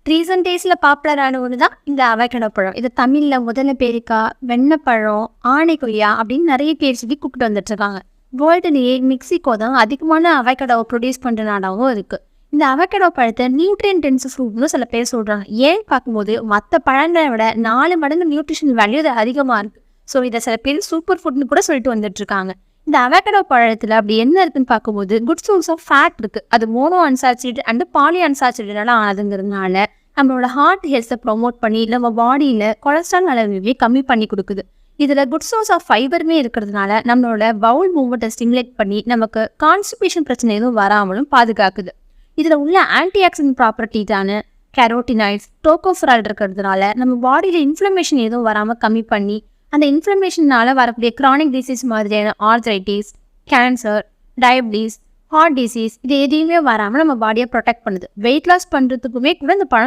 Recent டேஸ்ல பாப்புலரான ஒன்று தான் இந்த அவகேடோ பழம். இது தமிழ்ல முதல்ல பேரிக்காய், வெண்ணப்பழம், ஆணை கொய்யா அப்படின்னு நிறைய பேர் சொல்லி கூப்பிட்டு வந்துட்டு இருக்காங்க. வேர்ல்டுலேயே மெக்சிகோ தான் அதிகமான அவகேடோவை ப்ரொடியூஸ் பண்ணுற நாடாகவும் இருக்கு. இந்த அவகேடோ பழத்தை நியூட்ரியன் டென்ஸ் ஃப்ரூட்னு சில பேர் சொல்றாங்க. ஏன் பார்க்கும்போது மற்ற பழங்களை விட 4 மடங்கு நியூட்ரிஷன் வேல்யூ இது அதிகமாக இருக்கு. ஸோ இதை சில பேர் சூப்பர் ஃபுட்னு கூட சொல்லிட்டு வந்துட்டு இருக்காங்க. இந்த அவகேடோ பழத்தில் அப்படி என்ன இருக்குன்னு பார்க்கும்போது குட் சோர்ஸ் ஆஃப் ஃபேட் இருக்கு. அது மோனோ அன்சாச்சுரேட்டட் அண்ட் பாலி அன்சாச்சுரேட்டடாக ஆனதுங்கிறதுனால நம்மளோட ஹார்ட் ஹெல்த்தை ப்ரொமோட் பண்ணி நம்ம பாடியில் கொலஸ்ட்ரால் அளவுவே கம்மி பண்ணி கொடுக்குது. இதில் குட் சோர்ஸ் ஆஃப் ஃபைபருமே இருக்கிறதுனால நம்மளோட பவுல் மூவ்மெண்ட்டை ஸ்டிமுலேட் பண்ணி நமக்கு கான்ஸ்டிபேஷன் பிரச்சனை எதுவும் வராமலும் பாதுகாக்குது. இதில் உள்ள ஆன்டி ஆக்சிடென்ட் ப்ராப்பர்ட்டிஸான கேரோட்டினாய்ட்ஸ், டோகோஃபெரால் இருக்கிறதுனால நம்ம பாடியில் இன்ஃப்ளமேஷன் எதுவும் வராமல் கம்மி பண்ணி அந்த இன்ஃப்ளமேஷனால் வரக்கூடிய க்ரானிக் டிசீஸ் மாதிரியான arthritis, cancer, diabetes, heart disease இது எதையுமே வராமல் நம்ம பாடியை ப்ரொடெக்ட் பண்ணுது. வெயிட் லாஸ் பண்ணுறதுக்குமே கூட இந்த பழம்